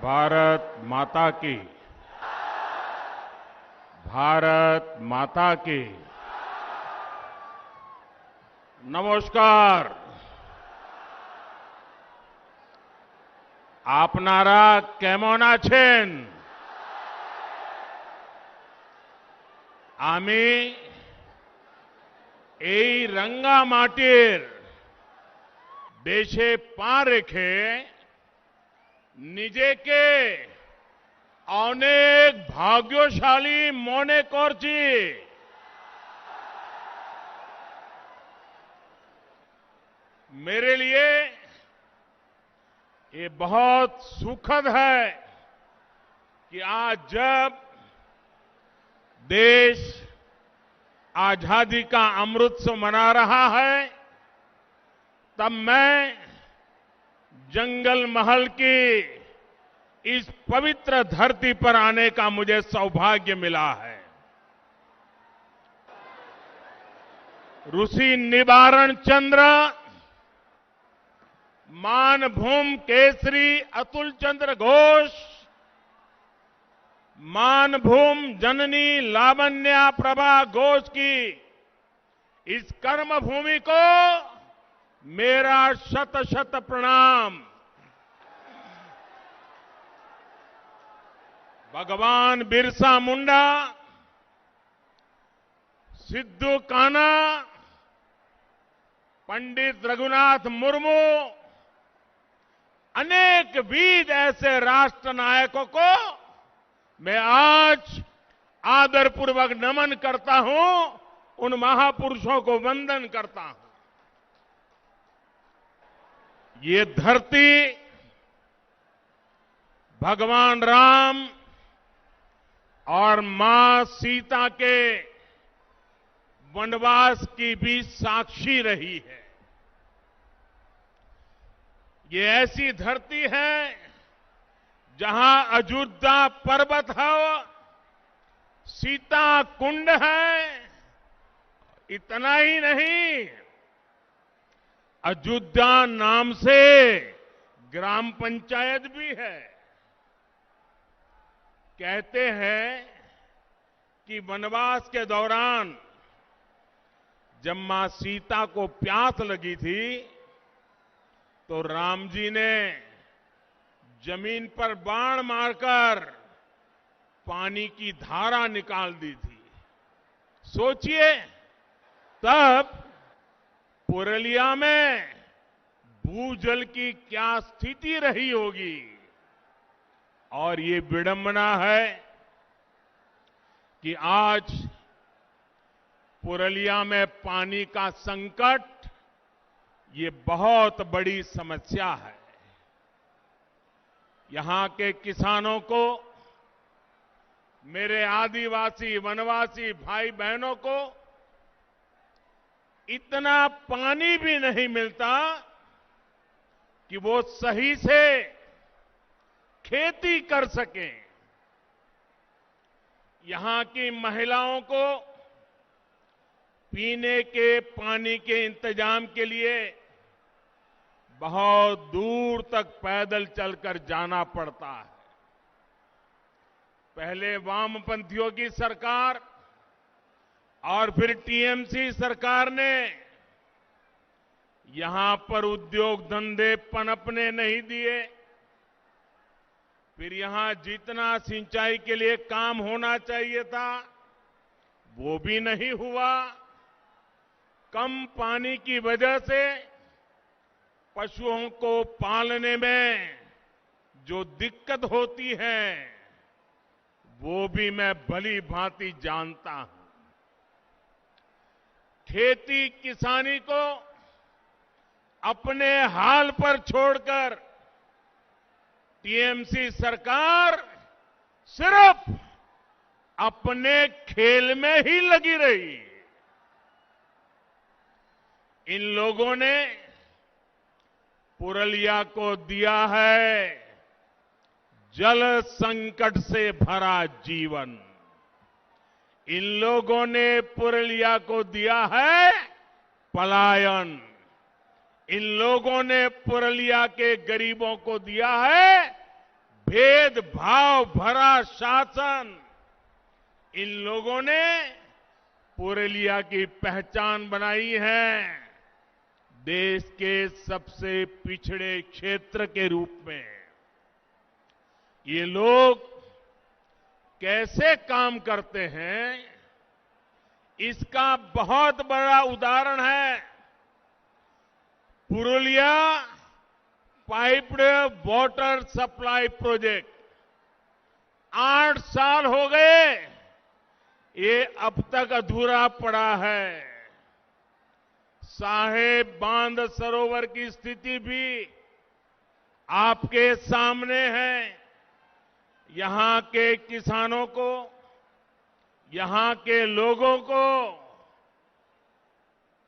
भारत माता की। भारत माता की। नमस्कार। आपनारा केमन आছেন? আমি এই রাঙ্গামাটির দেশে পা রেখে নিজেকে অনেক ভাগ্যশালী মনে করছি। मेरे लिए ये बहुत सुखद है कि आज जब देश आजादी का अमृतोत्सव मना रहा है, तब मैं जंगल महल की इस पवित्र धरती पर आने का मुझे सौभाग्य मिला है। ऋषि निवारण चंद्र, मानभूम केसरी अतुल चंद्र घोष, मानभूम जननी लावण्या प्रभा घोष की इस कर्मभूमि को मेरा शत शत प्रणाम। भगवान बिरसा मुंडा, सिद्धू कान्हा, पंडित रघुनाथ मुर्मू, अनेक वीर ऐसे राष्ट्र नायकों को मैं आज आदरपूर्वक नमन करता हूं, उन महापुरुषों को वंदन करता हूं। ये धरती भगवान राम और मां सीता के वनवास की भी साक्षी रही है। ये ऐसी धरती है जहां अयोध्या पर्वत है, सीता कुंड है। इतना ही नहीं, अयोध्या नाम से ग्राम पंचायत भी है। कहते हैं कि वनवास के दौरान जब मां सीता को प्यास लगी थी तो राम जी ने जमीन पर बाण मारकर पानी की धारा निकाल दी थी। सोचिए, तब पुरलिया में भूजल की क्या स्थिति रही होगी। और ये विडंबना है कि आज पुरलिया में पानी का संकट ये बहुत बड़ी समस्या है। यहां के किसानों को, मेरे आदिवासी वनवासी भाई बहनों को इतना पानी भी नहीं मिलता कि वो सही से खेती कर सकें। यहां की महिलाओं को पीने के पानी के इंतजाम के लिए बहुत दूर तक पैदल चलकर जाना पड़ता है। पहले वामपंथियों की सरकार और फिर टीएमसी सरकार ने यहां पर उद्योग धंधे पनपने नहीं दिए। फिर यहां जितना सिंचाई के लिए काम होना चाहिए था वो भी नहीं हुआ। कम पानी की वजह से पशुओं को पालने में जो दिक्कत होती है वो भी मैं भली भांति जानता हूं। खेती किसानी को अपने हाल पर छोड़कर टीएमसी सरकार सिर्फ अपने खेल में ही लगी रही। इन लोगों ने पुरलिया को दिया है जल संकट से भरा जीवन। इन लोगों ने पुरलिया को दिया है पलायन। इन लोगों ने पुरलिया के गरीबों को दिया है भेदभाव भरा शासन इन लोगों ने पुरुलिया की पहचान बनाई है देश के सबसे पिछड़े क्षेत्र के रूप में। ये लोग कैसे काम करते हैं, इसका बहुत बड़ा उदाहरण है Purulia piped water supply project. 8 साल हो गए, ये अब तक अधूरा पड़ा है। साहेब बांध सरोवर की स्थिति भी आपके सामने है। यहां के किसानों को, यहां के लोगों को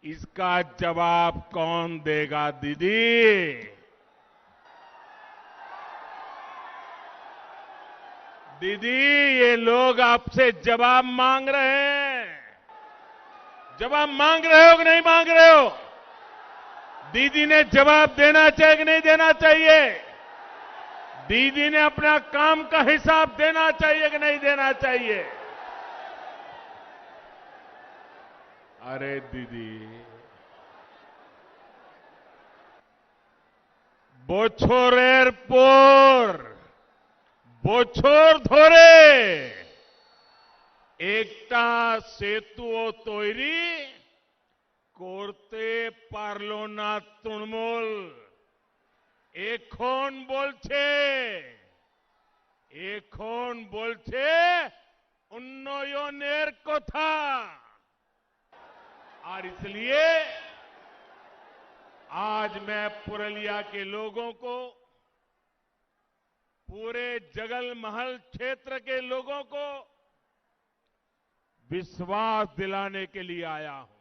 इसका जवाब कौन देगा दीदी? दीदी, ये लोग आपसे जवाब मांग रहे हैं। जवाब मांग रहे हो कि नहीं मांग रहे हो? दीदी ने जवाब देना चाहिए कि नहीं देना चाहिए? दीदी ने अपना काम का हिसाब देना चाहिए कि नहीं देना चाहिए? अरे दीदी, बोछोर एयरपोर्ट, बोछोर धोरे एकटा सेतुओ तैरी করতে পারল না তৃণমূল। এখন বলছে উন্নয়নের কথা। और इसलिए आज मैं पुरुलिया के लोगों को, पूरे जगलमहल क्षेत्र के लोगों को विश्वास दिलाने के लिए आया हूं।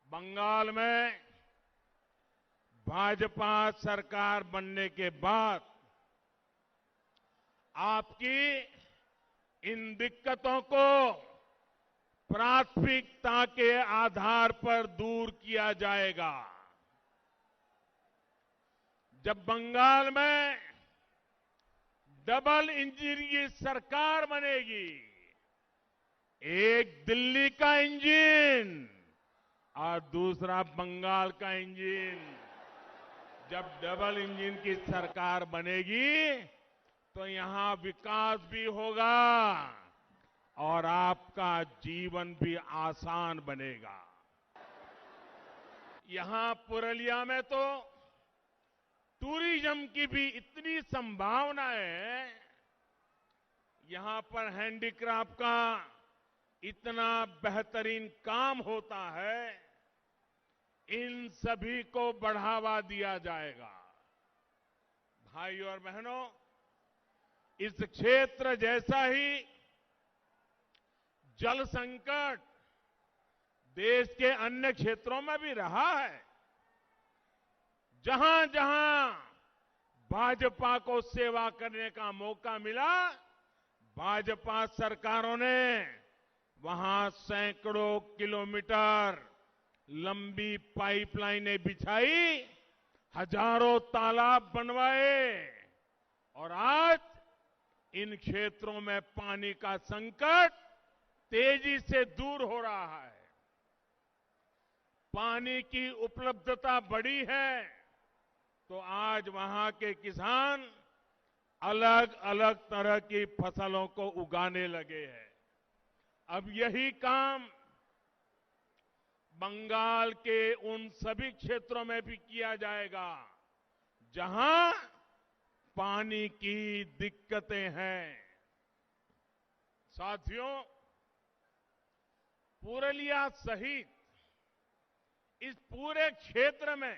बंगाल में भाजपा सरकार बनने के बाद आपकी इन दिक्कतों को प्राथमिकता के आधार पर दूर किया जाएगा। जब बंगाल में डबल इंजन की सरकार बनेगी, एक दिल्ली का इंजन और दूसरा बंगाल का इंजन, जब डबल इंजन की सरकार बनेगी तो यहां विकास भी होगा और आपका जीवन भी आसान बनेगा। यहां पुरुलिया में तो टूरिज्म की भी इतनी संभावनाएं हैं। यहां पर हैंडीक्राफ्ट का इतना बेहतरीन काम होता है, इन सभी को बढ़ावा दिया जाएगा। भाइयों और बहनों, इस क्षेत्र जैसा ही जल संकट देश के अन्य क्षेत्रों में भी रहा है। जहां जहां भाजपा को सेवा करने का मौका मिला, भाजपा सरकारों ने वहां सैकड़ों किलोमीटर लंबी पाइपलाइनें बिछाई, हजारों तालाब बनवाए और आज इन क्षेत्रों में पानी का संकट तेजी से दूर हो रहा है। पानी की उपलब्धता बढ़ी है तो आज वहां के किसान अलग अलग तरह की फसलों को उगाने लगे हैं। अब यही काम बंगाल के उन सभी क्षेत्रों में भी किया जाएगा जहां पानी की दिक्कतें हैं। साथियों, पुरुलिया सहित इस पूरे क्षेत्र में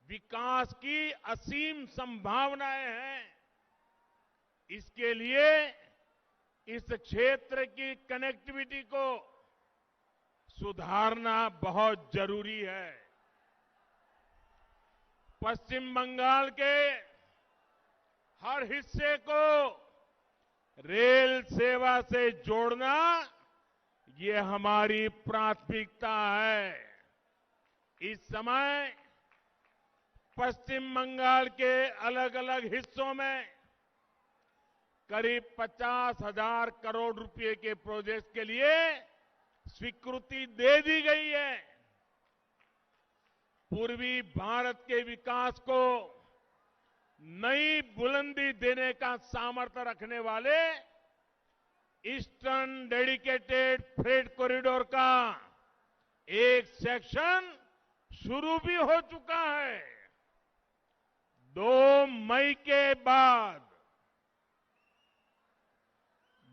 विकास की असीम संभावनाएं हैं। इसके लिए इस क्षेत्र की कनेक्टिविटी को सुधारना बहुत जरूरी है। पश्चिम बंगाल के हर हिस्से को रेल सेवा से जोड़ना, ये हमारी प्राथमिकता है। इस समय पश्चिम बंगाल के अलग अलग हिस्सों में करीब 50,000 करोड़ रुपए के प्रोजेक्ट के लिए स्वीकृति दे दी गई है। पूर्वी भारत के विकास को नई बुलंदी देने का सामर्थ्य रखने वाले ईस्टर्न डेडिकेटेड फ्रेट कॉरिडोर का एक सेक्शन शुरू भी हो चुका है। 2 मई के बाद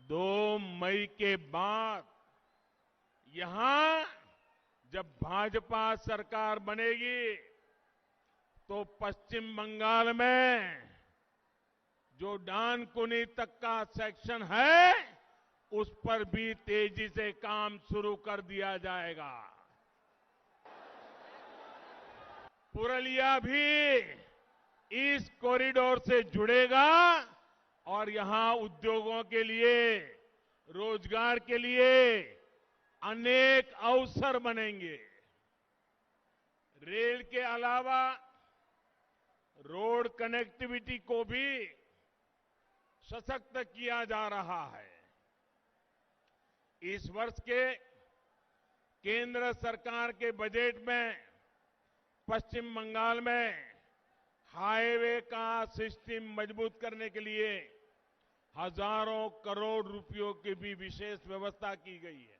2 मई के बाद यहां जब भाजपा सरकार बनेगी तो पश्चिम बंगाल में जो डानकुनी तक का सेक्शन है उस पर भी तेजी से काम शुरू कर दिया जाएगा। पुरलिया भी इस कॉरिडोर से जुड़ेगा और यहां उद्योगों के लिए, रोजगार के लिए अनेक अवसर बनेंगे। रेल के अलावा रोड कनेक्टिविटी को भी सशक्त किया जा रहा है। इस वर्ष के केंद्र सरकार के बजट में पश्चिम बंगाल में हाईवे का सिस्टम मजबूत करने के लिए हजारों करोड़ रुपयों की भी विशेष व्यवस्था की गई है।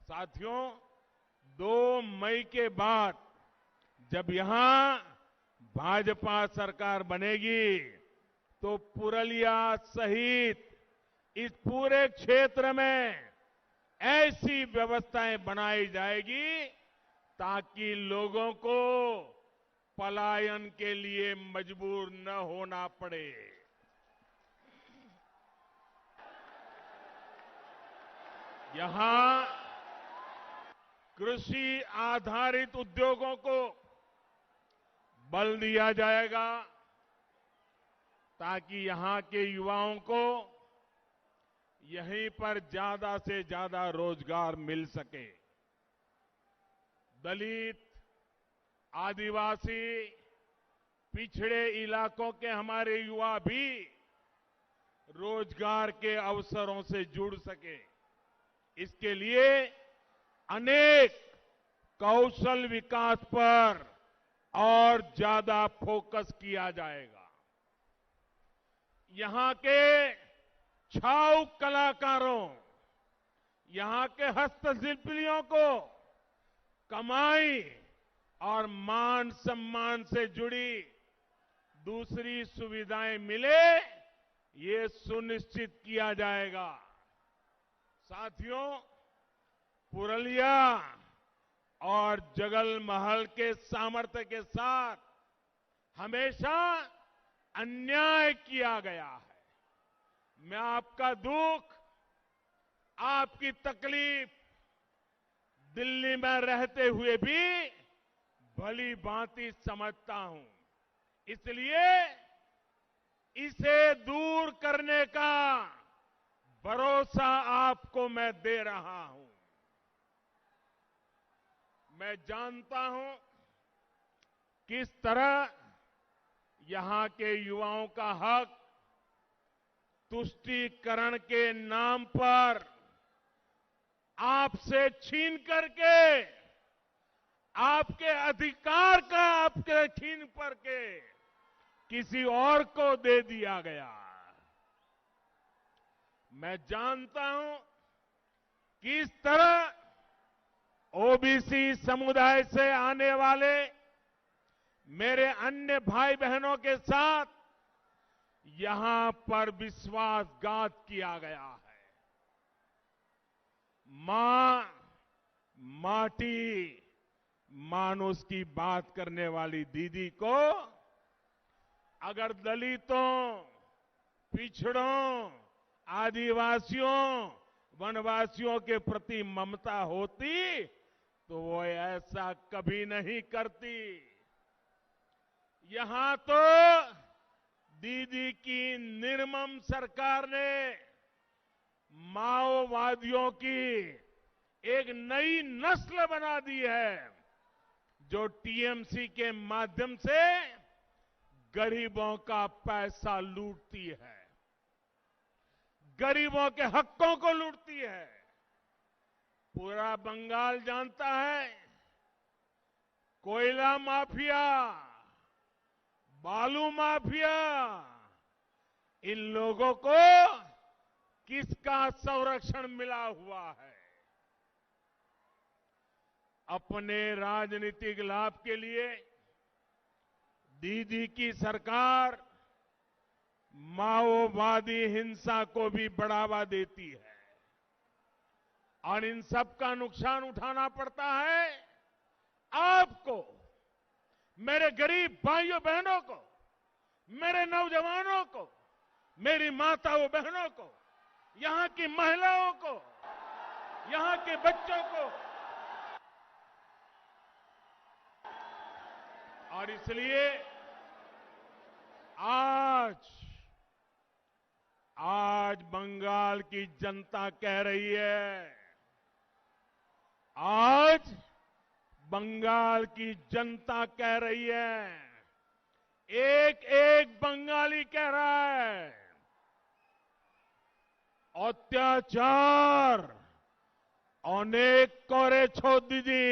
साथियों, 2 मई के बाद जब यहां भाजपा सरकार बनेगी तो पुरलिया सहित इस पूरे क्षेत्र में ऐसी व्यवस्थाएं बनाई जाएगी ताकि लोगों को पलायन के लिए मजबूर न होना पड़े। यहां कृषि आधारित उद्योगों को बल दिया जाएगा ताकि यहां के युवाओं को यहीं पर ज्यादा से ज्यादा रोजगार मिल सके। दलित, आदिवासी, पिछड़े इलाकों के हमारे युवा भी रोजगार के अवसरों से जुड़ सके, इसके लिए अनेक कौशल विकास पर और ज्यादा फोकस किया जाएगा। यहां के छाऊ कलाकारों, यहां के हस्तशिल्पियों को कमाई और मान सम्मान से जुड़ी दूसरी सुविधाएं मिले, ये सुनिश्चित किया जाएगा। साथियों, पुरलिया और जगलमहल के सामर्थ्य के साथ हमेशा अन्याय किया गया है। मैं आपका दुख, आपकी तकलीफ दिल्ली में रहते हुए भी भली भांति समझता हूं। इसलिए इसे दूर करने का भरोसा आपको मैं दे रहा हूं। मैं जानता हूं किस तरह यहां के युवाओं का हक तुष्टीकरण के नाम पर आपसे छीन करके, आपके अधिकार का आपके छीन करके किसी और को दे दिया गया। मैं जानता हूं किस तरह ओबीसी समुदाय से आने वाले मेरे अन्य भाई बहनों के साथ यहां पर विश्वासघात किया गया है। मां, माटी, मानुष की बात करने वाली दीदी को अगर दलितों, पिछड़ों, आदिवासियों, वनवासियों के प्रति ममता होती तो वो ऐसा कभी नहीं करती। यहां तो दीदी की निर्मम सरकार ने माओवादियों की एक नई नस्ल बना दी है, जो टीएमसी के माध्यम से गरीबों का पैसा लूटती है, गरीबों के हकों को लूटती है। पूरा बंगाल जानता है, कोयला माफिया, बालू माफिया, इन लोगों को किसका संरक्षण मिला हुआ है। अपने राजनीतिक लाभ के लिए दीदी की सरकार माओवादी हिंसा को भी बढ़ावा देती है और इन सब का नुकसान उठाना पड़ता है आपको, मेरे गरीब भाइयों बहनों को, मेरे नौजवानों को, मेरी माताओं बहनों को, यहां की महिलाओं को, यहां के बच्चों को। और इसलिए आज बंगाल की जनता कह रही है, आज बंगाल की जनता कह रही है, एक एक बंगाली कह रहा है, अत्याचार अनेक करेছো दीदी,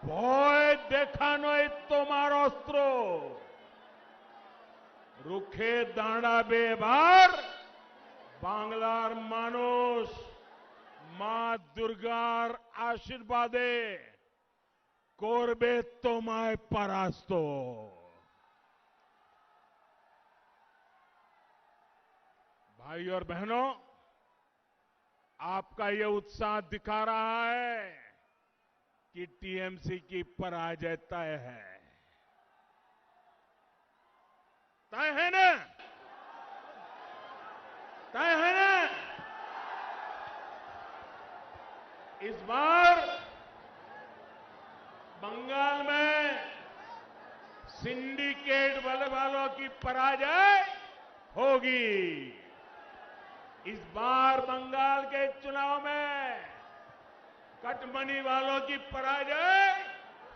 ভয় দেখানোই তোমার অস্ত্র, রুখে দাঁড়াবে এবার বাংলার মানুষ মা দুর্গার আশীর্বাদে, করবে তোমায় পরাস্ত। भाई और बहनों, आपका ये उत्साह दिखा रहा है कि टीएमसी की पराजय तय है। तय है ना? तय है ना? इस बार बंगाल में सिंडिकेट वालों की पराजय होगी। इस बार बंगाल के चुनाव में कटमनी वालों की पराजय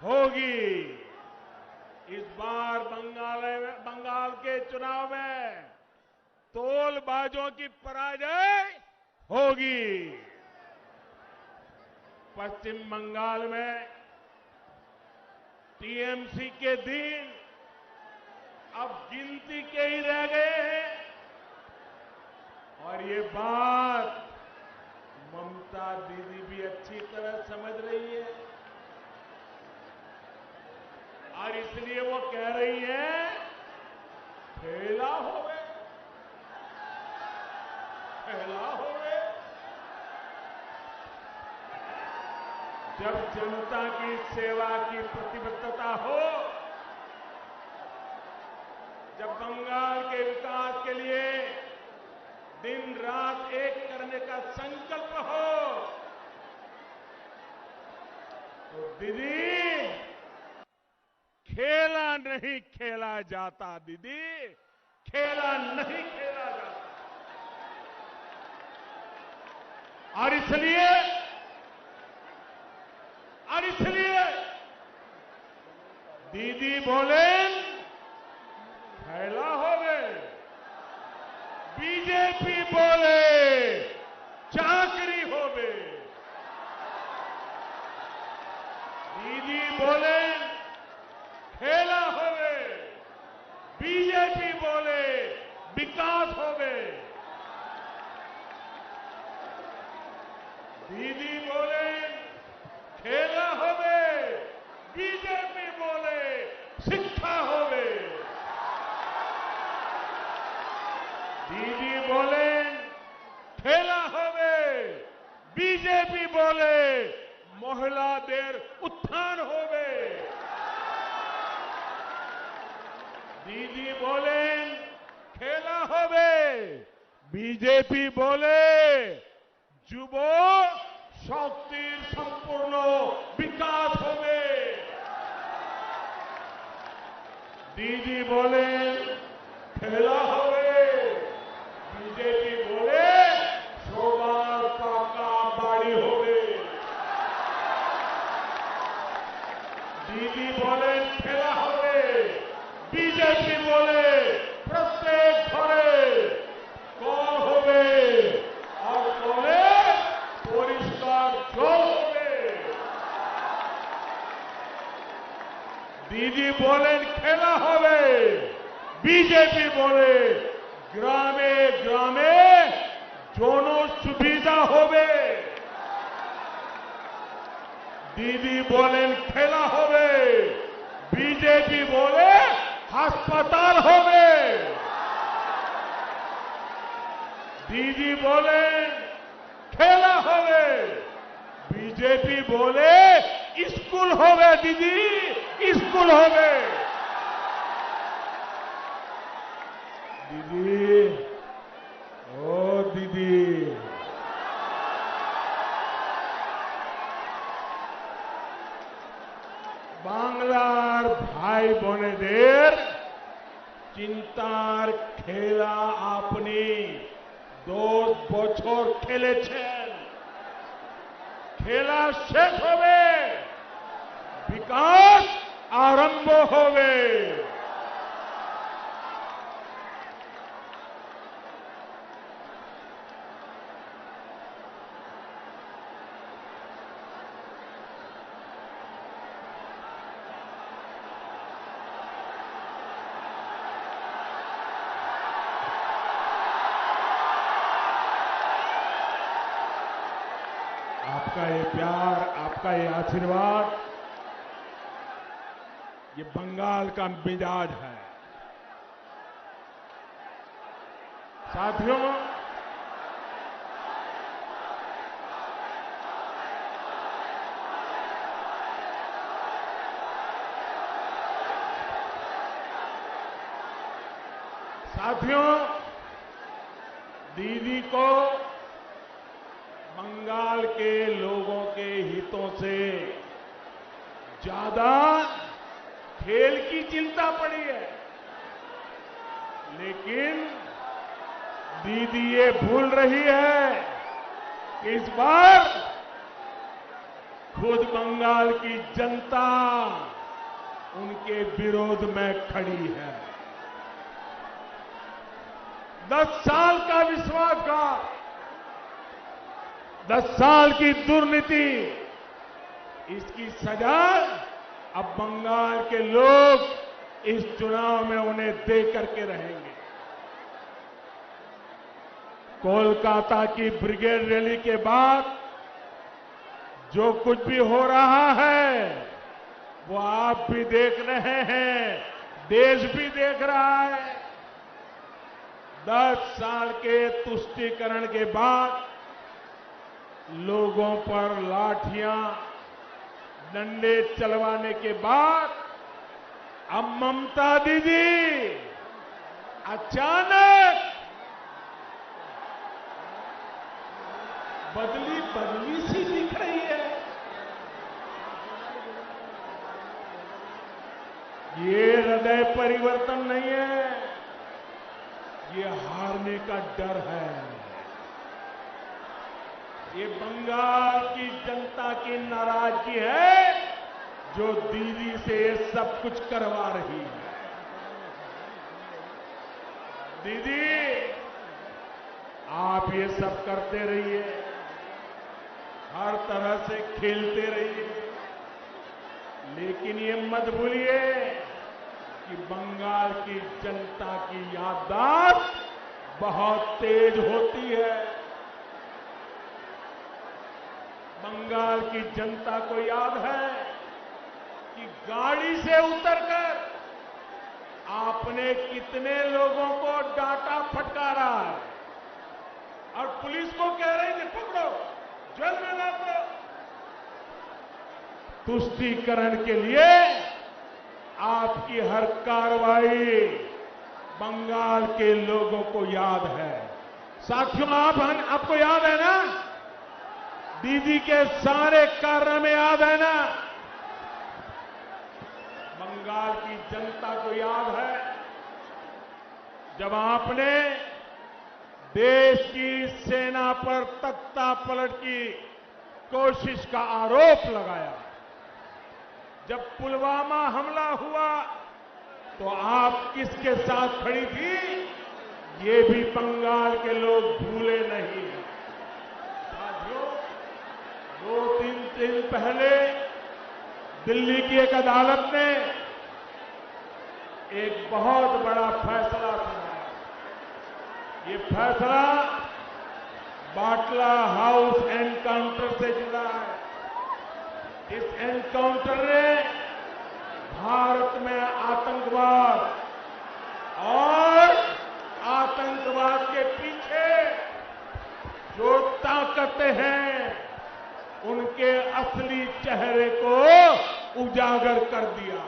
होगी। इस बार बंगाल के चुनाव में तोलबाजों की पराजय होगी। पश्चिम बंगाल में टीएमसी के दिन अब गिनती के ही रह गए हैं और ये बात ममता दीदी भी अच्छी तरह समझ रही है और इसलिए वो कह रही है, खेला होवे, खेला होवे। जब जनता की सेवा की प्रतिबद्धता हो, जब बंगाल के विकास के लिए दिन रात एक करने का संकल्प हो, तो दीदी खेला नहीं खेला जाता, दीदी खेला नहीं खेला जाता। और इसलिए दीदी बोले खेला होवे, बीजेपी बोले चाकरी होवे। दीदी बोले खेला होवे, बीजेपी बोले विकास होवे। दीदी बोले खेला होवे, बीजेपी बोले शिक्षा होवे। दीदी बोले खेला होवे, बीजेपी बोले महिलादेर उत्थान होवे। दीदी बोले खेला होवे, बीजेपी बोले যুব শক্তির সম্পূর্ণ বিকাশ হবে। দিদি বলে খেলা হবে, বিজেপি বলে সবার পাকা বাড়ি হবে। दीदी बोले खेला হবে বিজেপি बोले प्रत्येक घरे कल হবে और कले পরিষ্কার জল হবে। दीदी बोले खेला হবে বিজেপি बोले ग्रामे ग्रामे জন সুবিধা হবে। दीदी बोलें खेला होवे बीजेपी बोले अस्पताल होवे। दीदी बोले खेला होवे बीजेपी बोले स्कूल होवे। दीदी स्कूल होवे। दीदी ओ दीदी বাংলার ভাই বোনেদের চিন্তার খেলা আপনি 10 বছর খেলেছেন। খেলা শেষ হবে, বিকাশ আরম্ভ হবে। आपका ये प्यार, आपका ये आशीर्वाद, ये बंगाल का मिजाज है। साथियों, दीदी को बंगाल के लोगों के हितों से ज्यादा खेल की चिंता पड़ी है। लेकिन दीदी ये भूल रही है कि इस बार खुद बंगाल की जनता उनके विरोध में खड़ी है। 10 साल का विश्वासघात, 10 साल की दुर्नीति, इसकी सजा अब बंगाल के लोग इस चुनाव में उन्हें दे करके रहेंगे। कोलकाता की ब्रिगेड रैली के बाद जो कुछ भी हो रहा है वो आप भी देख रहे हैं, देश भी देख रहा है। 10 साल के तुष्टीकरण के बाद लोगों पर लाठियां, डंडे चलवाने के बाद अब ममता दीदी अचानक बदली सी दिख रही है। ये हृदय परिवर्तन नहीं है, ये हारने का डर है। ये बंगाल की जनता की नाराजगी है जो दीदी से ये सब कुछ करवा रही है। दीदी आप ये सब करते रहिए, हर तरह से खेलते रहिए, लेकिन ये मत भूलिए कि बंगाल की जनता की याददाश्त बहुत तेज होती है। बंगाल की जनता को याद है कि गाड़ी से उतरकर आपने कितने लोगों को डांटा फटकारा है और पुलिस को कह रहे थे पकड़ो, जेल में डाल दो। तुष्टीकरण के लिए आपकी हर कार्रवाई बंगाल के लोगों को याद है। साथियों, आपको याद है ना, दीदी के सारे कार्य में याद है ना, बंगाल की जनता को याद है जब आपने देश की सेना पर तख्ता पलट की कोशिश का आरोप लगाया। जब पुलवामा हमला हुआ तो आप किसके साथ खड़ी थी, ये भी बंगाल के लोग भूले नहीं। साथियों, 2-3 दिन पहले दिल्ली की एक अदालत ने एक बहुत बड़ा फैसला सुनाया। ये फैसला बाटला हाउस एनकाउंटर से जुड़ा है। इस एनकाउंटर ने भारत में आतंकवाद और आतंकवाद के पीछे जो ताकतें हैं, उनके असली चेहरे को उजागर कर दिया।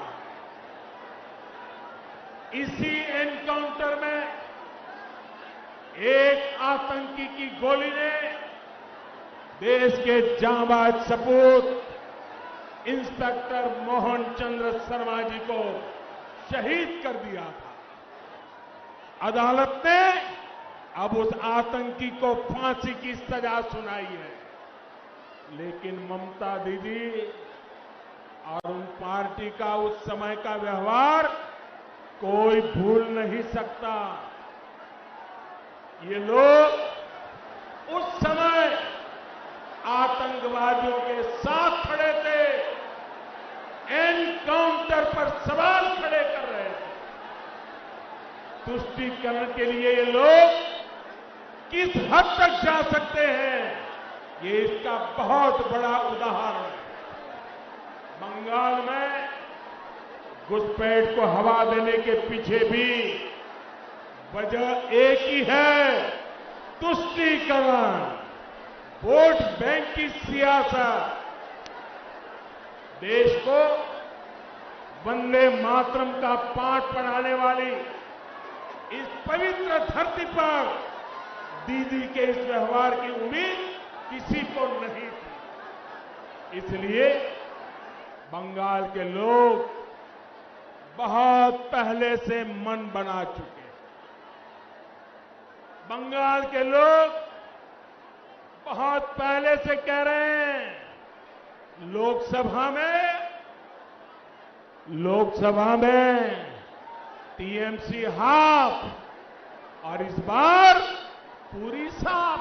इसी एनकाउंटर में एक आतंकी की गोली ने देश के जांबाज सपूत इंस्पेक्टर मोहन चंद्र शर्मा जी को शहीद कर दिया था। अदालत ने अब उस आतंकी को फांसी की सजा सुनाई है, लेकिन ममता दीदी और उन पार्टी का उस समय का व्यवहार कोई भूल नहीं सकता। ये लोग उस समय आतंकवादियों के साथ खड़े थे, एनकाउंटर पर सवाल खड़े कर रहे थे। तुष्टीकरण के लिए ये लोग किस हद तक जा सकते हैं, ये इसका बहुत बड़ा उदाहरण है। बंगाल में घुसपैठ को हवा देने के पीछे भी वजह एक ही है, तुष्टीकरण, वोट बैंक की सियासत। देश को वंदे मातरम का पाठ पढ़ाने वाली इस पवित्र धरती पर दीदी के इस व्यवहार की उम्मीद किसी को नहीं थी। इसलिए बंगाल के लोग बहुत पहले से मन बना चुके हैं। बंगाल के लोग बहुत पहले से कह रहे हैं, लोकसभा में टीएमसी हाफ और इस बार पूरी साफ।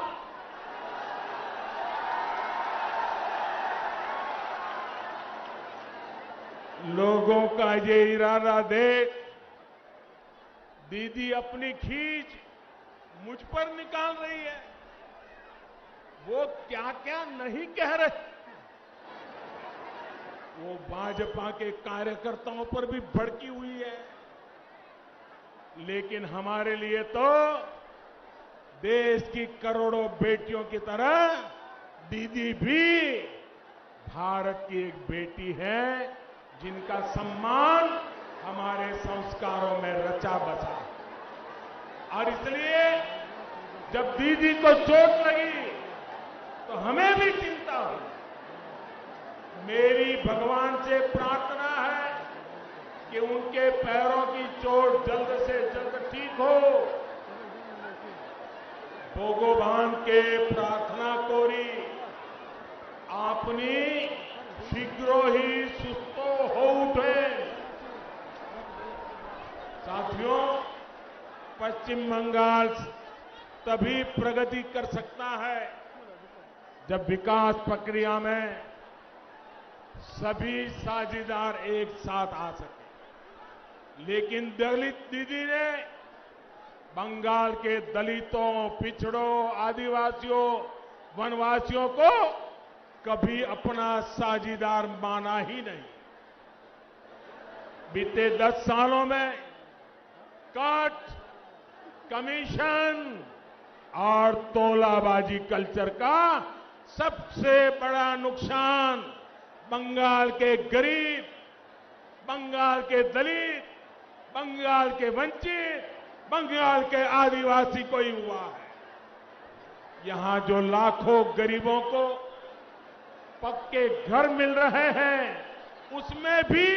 लोगों का ये इरादा देख दीदी अपनी खींच मुझ पर निकाल रही है। वो क्या क्या नहीं कह रहे, वो भाजपा के कार्यकर्ताओं पर भी भड़की हुई है। लेकिन हमारे लिए तो देश की करोड़ों बेटियों की तरह दीदी भी भारत की एक बेटी है, जिनका सम्मान हमारे संस्कारों में रचा बसा। और इसलिए जब दीदी को चोट लगी तो हमें भी चिंता हुई। मेरी भगवान से प्रार्थना है कि उनके पैरों की चोट जल्द से जल्द ठीक हो। भगवान के प्रार्थना कोरी आपनी शीघ्र ही सुस्तो हो उठे। साथियों, पश्चिम बंगाल तभी प्रगति कर सकता है जब विकास प्रक्रिया में सभी साझेदार एक साथ आ सके। लेकिन दलित दीदी ने बंगाल के दलितों, पिछड़ों, आदिवासियों, वनवासियों को कभी अपना साझीदार माना ही नहीं। बीते 10 सालों में कट, कमीशन और तोलाबाजी कल्चर का सबसे बड़ा नुकसान बंगाल के गरीब, बंगाल के दलित, बंगाल के वंचित, बंगाल के आदिवासी को ही हुआ है। यहां जो लाखों गरीबों को पक्के घर मिल रहे हैं, उसमें भी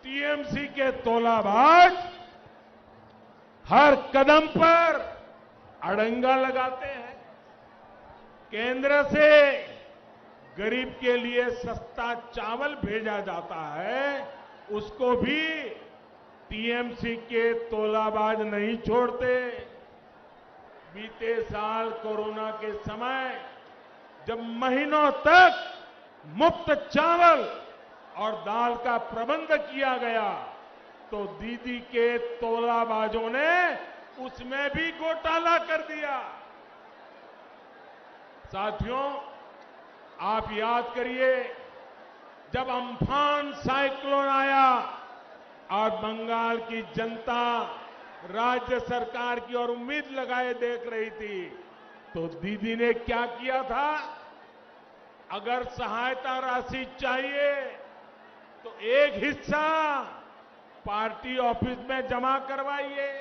टीएमसी के तोलाबाज हर कदम पर अड़ंगा लगाते हैं। केंद्र से गरीब के लिए सस्ता चावल भेजा जाता है, उसको भी टीएमसी के तोलाबाज नहीं छोड़ते। बीते साल कोरोना के समय जब महीनों तक मुफ्त चावल और दाल का प्रबंध किया गया, तो दीदी के तोलाबाजों ने उसमें भी घोटाला कर दिया। साथियों, आप याद करिए, जब अम्फान साइक्लोन आया और बंगाल की जनता राज्य सरकार की ओर उम्मीद लगाए देख रही थी, तो दीदी ने क्या किया था? अगर सहायता राशि चाहिए तो एक हिस्सा पार्टी ऑफिस में जमा करवाइए,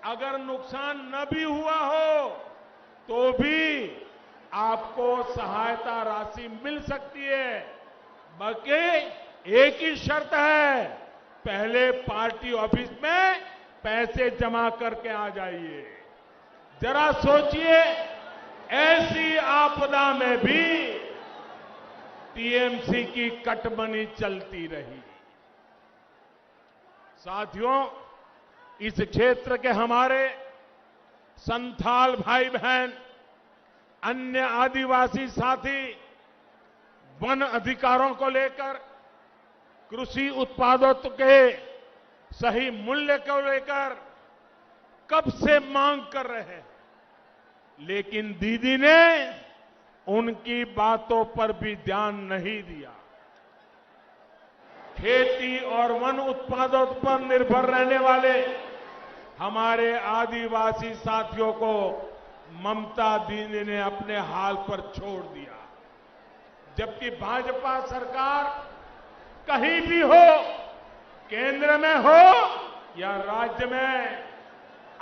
अगर नुकसान न भी हुआ हो तो भी आपको सहायता राशि मिल सकती है। बल्कि एक ही शर्त है, पहले पार्टी ऑफिस में पैसे जमा करके आ जाइए। जरा सोचिए, ऐसी आपदा में भी टीएमसी की कटमनी चलती रही। साथियों, इस क्षेत्र के हमारे संथाल भाई बहन, अन्य आदिवासी साथी वन अधिकारों को लेकर, कृषि उत्पादों के सही मूल्य को लेकर कब से मांग कर रहे हैं, लेकिन दीदी ने उनकी बातों पर भी ध्यान नहीं दिया। खेती और वन उत्पादों पर निर्भर रहने वाले हमारे आदिवासी साथियों को ममता दीदी ने अपने हाल पर छोड़ दिया। जबकि भाजपा सरकार कहीं भी हो, केंद्र में हो या राज्य में,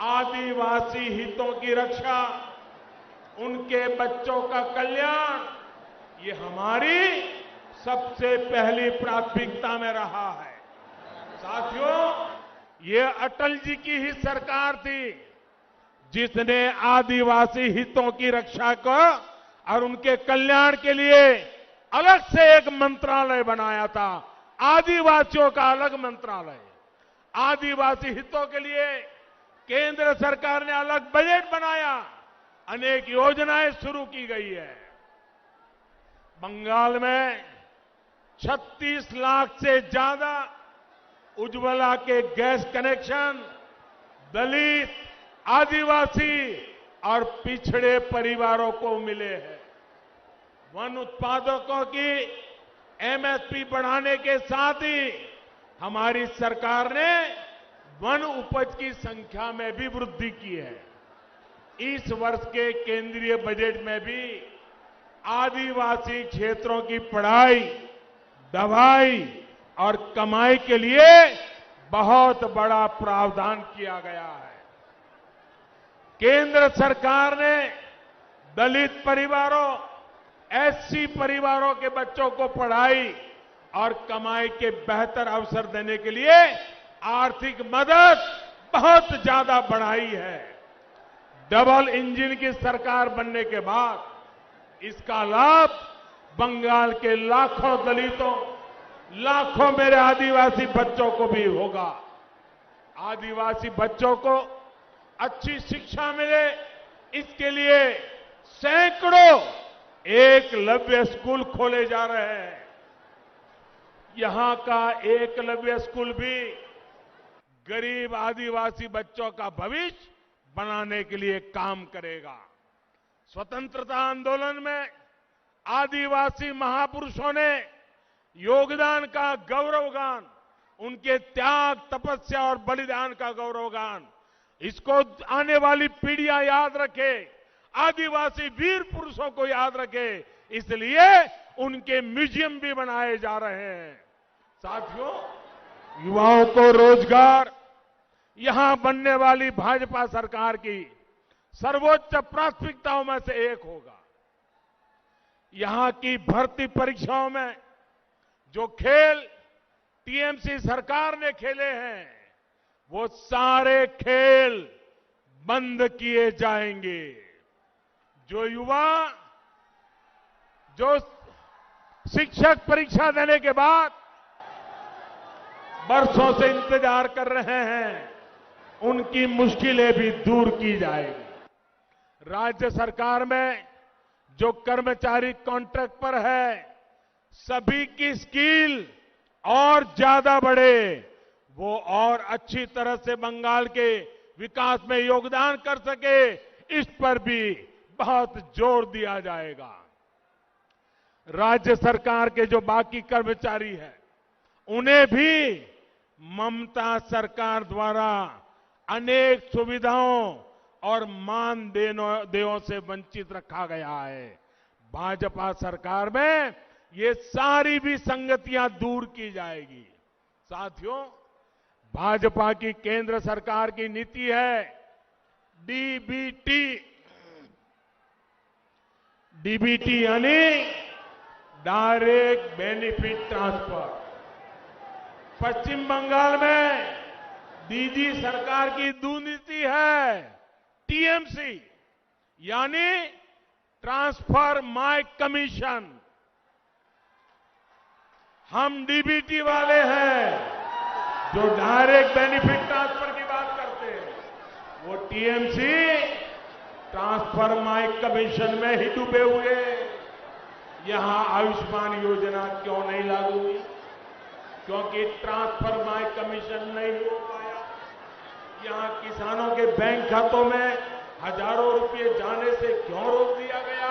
आदिवासी हितों की रक्षा, उनके बच्चों का कल्याण, ये हमारी सबसे पहली प्राथमिकता में रहा है। साथियों, ये अटल जी की ही सरकार थी जिसने आदिवासी हितों की रक्षा को और उनके कल्याण के लिए अलग से एक मंत्रालय बनाया था, आदिवासियों का अलग मंत्रालय। आदिवासी हितों के लिए केंद्र सरकार ने अलग बजट बनाया, अनेक योजनाएं शुरू की गई है। बंगाल में 36 लाख से ज्यादा उज्ज्वला के गैस कनेक्शन दलित, आदिवासी और पिछड़े परिवारों को मिले हैं। वन उत्पादकों की एमएसपी बढ़ाने के साथ ही हमारी सरकार ने वन उपज की संख्या में भी वृद्धि की है। इस वर्ष के केंद्रीय बजट में भी आदिवासी क्षेत्रों की पढ़ाई, दवाई और कमाई के लिए बहुत बड़ा प्रावधान किया गया है। केंद्र सरकार ने दलित परिवारों, एससी परिवारों के बच्चों को पढ़ाई और कमाई के बेहतर अवसर देने के लिए आर्थिक मदद बहुत ज्यादा बढ़ाई है। डबल इंजन की सरकार बनने के बाद इसका लाभ बंगाल के लाखों दलितों, लाखों मेरे आदिवासी बच्चों को भी होगा। आदिवासी बच्चों को अच्छी शिक्षा मिले, इसके लिए सैकड़ों एकलव्य स्कूल खोले जा रहे हैं। यहां का एकलव्य स्कूल भी गरीब आदिवासी बच्चों का भविष्य बनाने के लिए काम करेगा। स्वतंत्रता आंदोलन में आदिवासी महापुरुषों ने योगदान का गौरवगान, उनके त्याग, तपस्या और बलिदान का गौरवगान, इसको आने वाली पीढ़ियां याद रखे, आदिवासी वीर पुरुषों को याद रखे, इसलिए उनके म्यूजियम भी बनाए जा रहे हैं। साथियों, युवाओं को रोजगार यहां बनने वाली भाजपा सरकार की सर्वोच्च प्राथमिकताओं में से एक होगा। यहां की भर्ती परीक्षाओं में जो खेल टीएमसी सरकार ने खेले हैं, वो सारे खेल बंद किए जाएंगे। जो युवा जो शिक्षक परीक्षा देने के बाद बरसों से इंतजार कर रहे हैं, उनकी मुश्किलें भी दूर की जाएगी। राज्य सरकार में जो कर्मचारी कॉन्ट्रैक्ट पर है, सभी की स्किल और ज्यादा बढ़े, वो और अच्छी तरह से बंगाल के विकास में योगदान कर सके, इस पर भी बहुत जोर दिया जाएगा। राज्य सरकार के जो बाकी कर्मचारी हैं, उन्हें भी ममता सरकार द्वारा अनेक सुविधाओं और मानदेयों से वंचित रखा गया है। भाजपा सरकार में ये सारी भी संगतियां दूर की जाएगी। साथियों, भाजपा की केंद्र सरकार की नीति है डीबीटी। डीबीटी यानी डायरेक्ट बेनिफिट ट्रांसफर। पश्चिम बंगाल में दीदी सरकार की दुनीति है टीएमसी, यानी ट्रांसफर माय कमीशन। हम डीबीटी वाले हैं, जो डायरेक्ट बेनिफिट ट्रांसफर की बात करते हैं। वो टीएमसी ट्रांसफर माय कमीशन में ही डूबे हुए। यहां आयुष्मान योजना क्यों नहीं लागू हुई? क्योंकि ट्रांसफर माय कमीशन नहीं हो पाया। यहां किसानों के बैंक खातों में हजारों रुपए जाने से क्यों रोक दिया गया?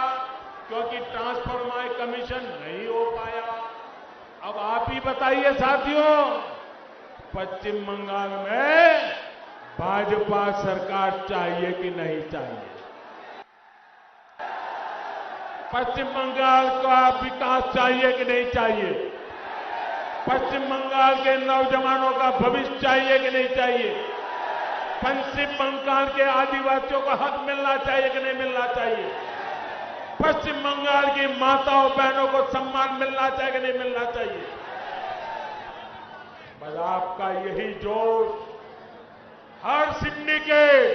क्योंकि ट्रांसफर माय कमीशन नहीं हो पाया। अब आप ही बताइए साथियों, पश्चिम बंगाल में भाजपा सरकार चाहिए कि नहीं चाहिए? पश्चिम बंगाल का विकास चाहिए कि नहीं चाहिए? पश्चिम बंगाल के नौजवानों का भविष्य चाहिए कि नहीं चाहिए? पश्चिम बंगाल के आदिवासियों को हक मिलना चाहिए कि नहीं मिलना चाहिए? पश्चिम बंगाल की माताओं बहनों को सम्मान मिलना चाहिए कि नहीं मिलना चाहिए? बस आपका यही जोश हर सिंडिकेट,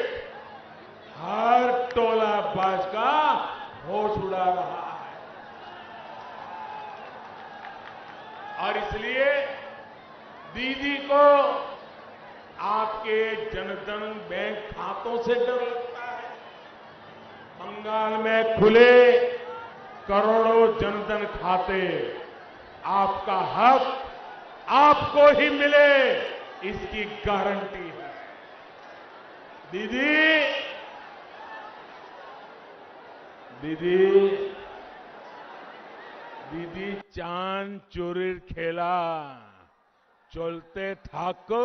हर टोला बाज का होश उड़ा रहा है। और इसलिए दीदी को आपके जनधन बैंक खातों से डर लगता है। बंगाल में खुले करोड़ों जनधन खाते, आपका हक आपको ही मिले, इसकी गारंटी है। दीदी दीदी दीदी चांद चोरीर खेला चलते थाको,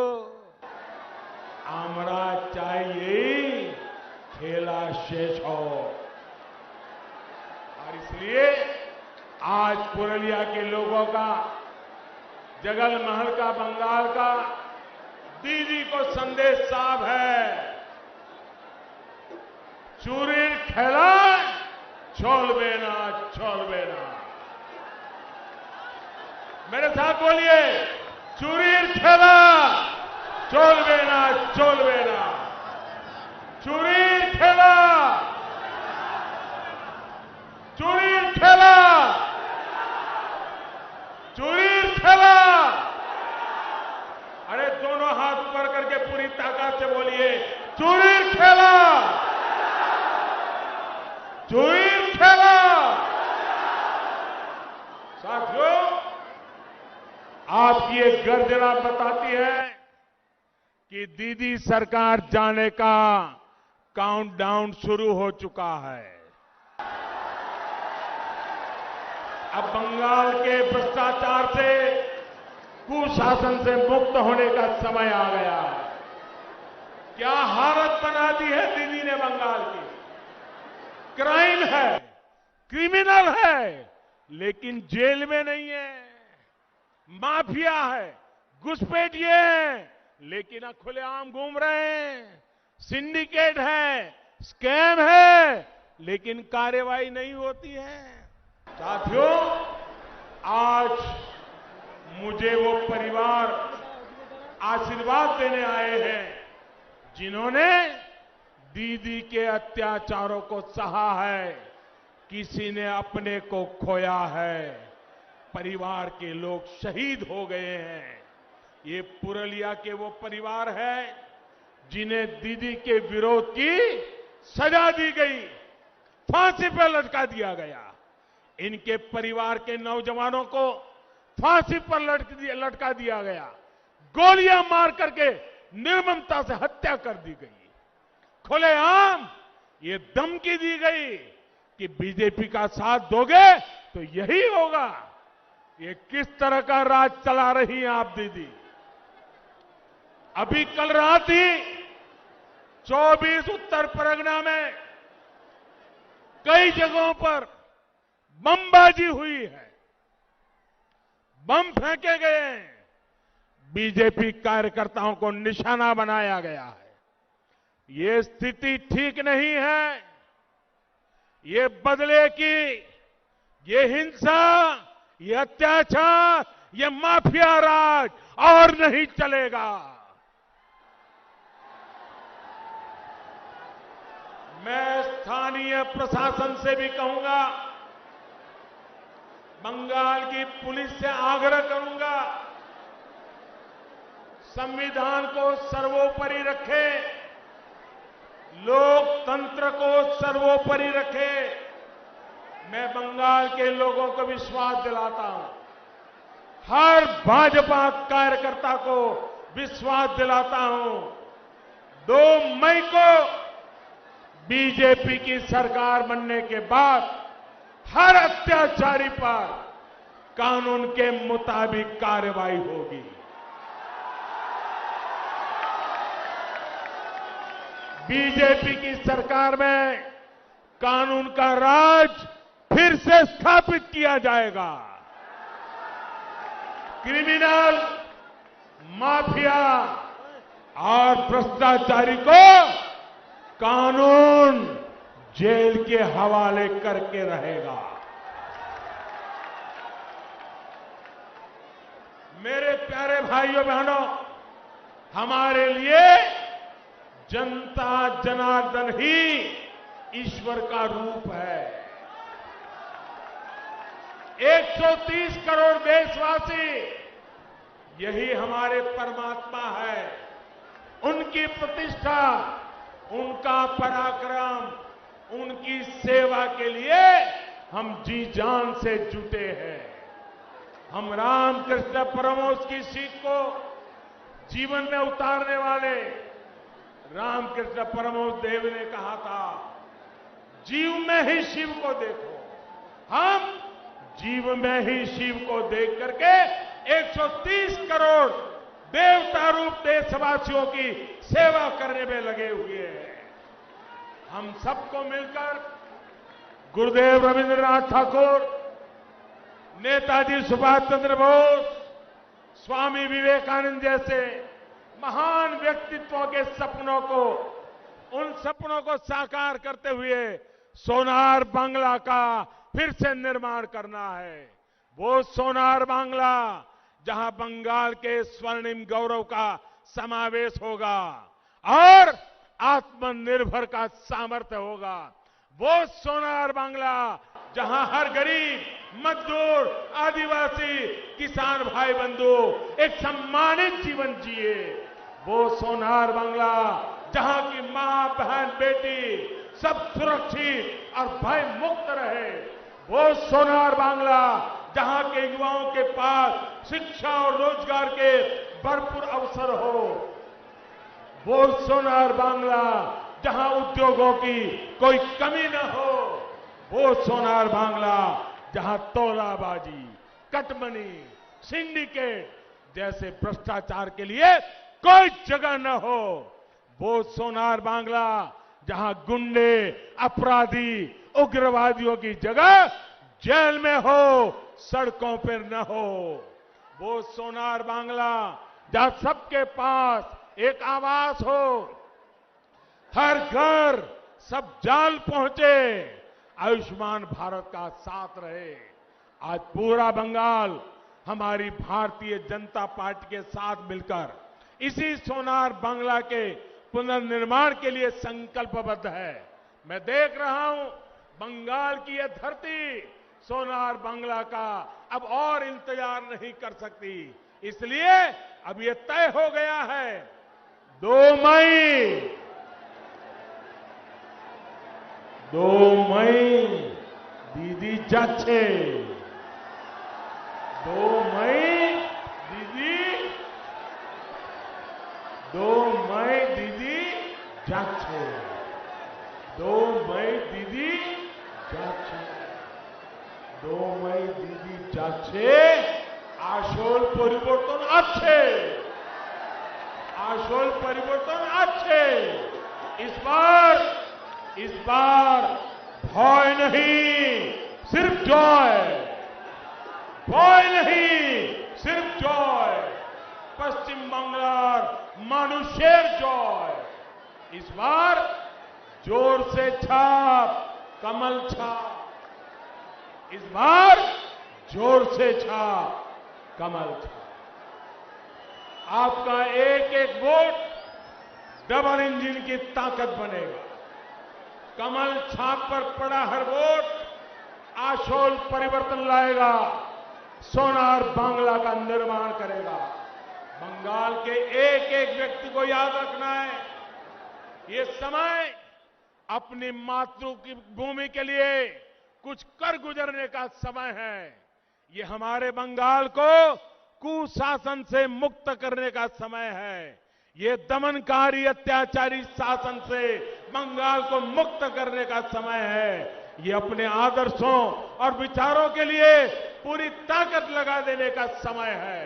आमरा चाहिए खेला शेष हो। और इसलिए आज पुरुलिया के लोगों का, जगल महल का, बंगाल का दीदी को संदेश साफ है, चूरीर खेला छोड़बे ना, छोड़बे ना। मेरे साथ बोलिए, चूरीर खेला छोड़बे ना, छोड़बे ना। चूरीर खेला, चूरीर खेला, चूरीर खेला। अरे दोनों हाथ ऊपर करके पूरी ताकत से बोलिए, चूरीर खेला, चूरीर खेला। साथियों, आपकी ये गर्जना बताती है कि दीदी सरकार जाने का काउंटडाउन शुरू हो चुका है। अब बंगाल के भ्रष्टाचार से, कुशासन से मुक्त होने का समय आ गया है। क्या हालत बना दी है दीदी ने बंगाल की। क्राइम है, क्रिमिनल है, लेकिन जेल में नहीं है। माफिया है, घुसपैठिए हैं, लेकिन खुलेआम घूम रहे हैं। सिंडिकेट है, स्कैम है, लेकिन कार्रवाई नहीं होती है। साथियों, आज मुझे वो परिवार आशीर्वाद देने आए हैं जिन्होंने दीदी के अत्याचारों को सहा है किसी ने अपने को खोया है, परिवार के लोग शहीद हो गए हैं। ये पुरलिया के वो परिवार है जिन्हें दीदी के विरोध की सजा दी गई, फांसी पर लटका दिया गया। इनके परिवार के नौजवानों को फांसी पर लटका दिया गया, गोलियां मार करके निर्ममता से हत्या कर दी गई। खुलेआम ये धमकी दी गई कि बीजेपी का साथ दोगे तो यही होगा। ये किस तरह का राज चला रही हैं आप दीदी? अभी कल रात ही 24 उत्तर परगना में कई जगहों पर बमबाजी हुई है, बम फेंके गए हैं, बीजेपी कार्यकर्ताओं को निशाना बनाया गया है। ये स्थिति ठीक नहीं है। ये बदले की, ये हिंसा, ये अत्याचार, ये माफिया राज और नहीं चलेगा। मैं स्थानीय प्रशासन से भी कहूंगा, बंगाल की पुलिस से आग्रह करूंगा, संविधान को सर्वोपरि रखे, लोकतंत्र को सर्वोपरि रखे। मैं बंगाल के लोगों को विश्वास दिलाता हूं, हर भाजपा कार्यकर्ता को विश्वास दिलाता हूं, 2 मई को बीजेपी की सरकार बनने के बाद हर अत्याचारी पर कानून के मुताबिक कार्रवाई होगी। बीजेपी की सरकार में कानून का राज फिर से स्थापित किया जाएगा। क्रिमिनल, माफिया और भ्रष्टाचारी को कानून जेल के हवाले करके रहेगा। मेरे प्यारे भाइयों बहनों, हमारे लिए जनता जनार्दन ही ईश्वर का रूप है। 130 करोड़ देशवासी, यही हमारे परमात्मा है। उनकी प्रतिष्ठा, उनका पराक्रम, उनकी सेवा के लिए हम जी जान से जुटे हैं। हम रामकृष्ण परमहंस की सीख को जीवन में उतारने वाले रामकृष्ण परमहंस देव ने कहा था, जीव में ही शिव को देखो। हम जीव में ही शिव को देख करके 130 करोड़ देवता रूप देशवासियों की सेवा करने में लगे हुए हैं। हम सबको मिलकर गुरुदेव रविंद्रनाथ ठाकुर, नेताजी सुभाष चंद्र बोस, स्वामी विवेकानंद जैसे महान व्यक्तित्वों के सपनों को, उन सपनों को साकार करते हुए सोनार बांग्ला का फिर से निर्माण करना है। वो सोनार बांग्ला जहां बंगाल के स्वर्णिम गौरव का समावेश होगा और आत्मनिर्भर का सामर्थ्य होगा। वो सोनार बांग्ला जहां हर गरीब, मजदूर, आदिवासी, किसान भाई बंधु एक सम्मानित जीवन जिए। वो सोनार बांग्ला जहां की मां, बहन, बेटी सब सुरक्षित और भय मुक्त रहे। वो सोनार बांग्ला जहां के युवाओं के पास शिक्षा और रोजगार के भरपूर अवसर हो। वो सोनार बांग्ला जहां उद्योगों की कोई कमी न हो। वो सोनार बांग्ला जहां तोलाबाजी, कटमनी, सिंडिकेट जैसे भ्रष्टाचार के लिए कोई जगह न हो। वो सोनार बांग्ला जहां गुंडे, अपराधी, उग्रवादियों की जगह जेल में हो, सड़कों पर न हो। वो सोनार बांग्ला जहां सबके पास एक आवास हो, हर घर सब जाल पहुंचे, आयुष्मान भारत का साथ रहे। आज पूरा बंगाल हमारी भारतीय जनता पार्टी के साथ मिलकर इसी सोनार बांग्ला के पुनर्निर्माण के लिए संकल्पबद्ध है। मैं देख रहा हूं बंगाल की यह धरती सोनार बांग्ला का अब और इंतजार नहीं कर सकती। इसलिए अब यह तय हो गया है 2 मई 2 मई दीदी जाच्छे 2 मई दीदी 2 मई दीदी जाच्छे 2 मई दीदी जाच्छे 2 मई दीदी যাচ্ছে আসল পরিবর্তন আছে আসল পরিবর্তন আছে इस बार भय नहीं सिर्फ जय पश्चिम बांग्लार मानुषेर जय इस बार जोर से छाप कमल छाप इस बार जोर से छाप कमल छाप आपका एक एक वोट डबल इंजन की ताकत बनेगा। कमल छाप पर पड़ा हर वोट आशोल परिवर्तन लाएगा, सोनार बांग्ला का निर्माण करेगा। बंगाल के एक एक व्यक्ति को याद रखना है, ये समय अपनी मातृभूमि के लिए कुछ कर गुजरने का समय है। ये हमारे बंगाल को कुशासन से मुक्त करने का समय है। ये दमनकारी अत्याचारी शासन से बंगाल को मुक्त करने का समय है। ये अपने आदर्शों और विचारों के लिए पूरी ताकत लगा देने का समय है।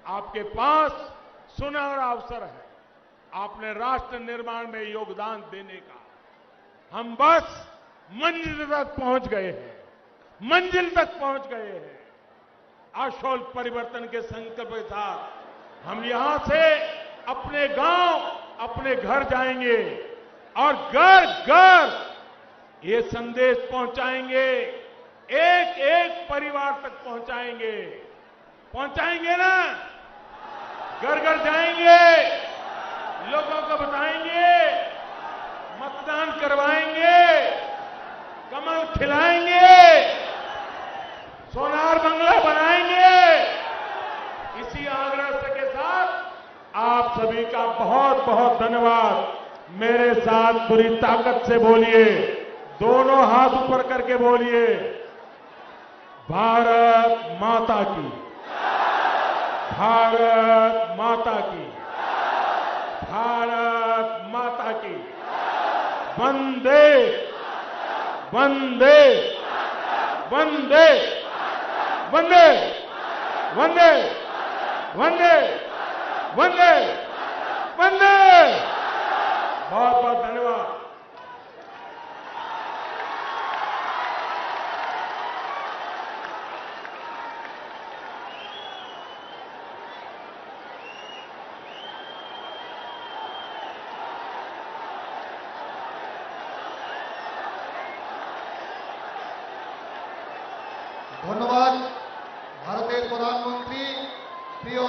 आपके पास सुनहरा अवसर है, आपने राष्ट्र निर्माण में योगदान देने का। हम बस मंजिल तक पहुंच गए हैं। आशोल परिवर्तन के संकल्प के साथ हम यहां से अपने गांव, अपने घर जाएंगे और घर घर ये संदेश पहुंचाएंगे, एक एक परिवार तक पहुंचाएंगे ना। घर घर जाएंगे, लोगों को बताएंगे, मतदान करवाएंगे, कमल खिलाएंगे, सोनार बांग्ला बनाएंगे। इसी आग्रह के साथ आप सभी का बहुत बहुत धन्यवाद। मेरे साथ पूरी ताकत से बोलिए, दोनों हाथ ऊपर करके बोलिए, भारत माता की, भारत माता की, भारत माता की। वंदे वंदे वंदे वंदे वंदे वंदे वंदे वंदे। बहुत बहुत धन्यवाद। ধন্যবাদ ভারতের প্রধানমন্ত্রী প্রিয়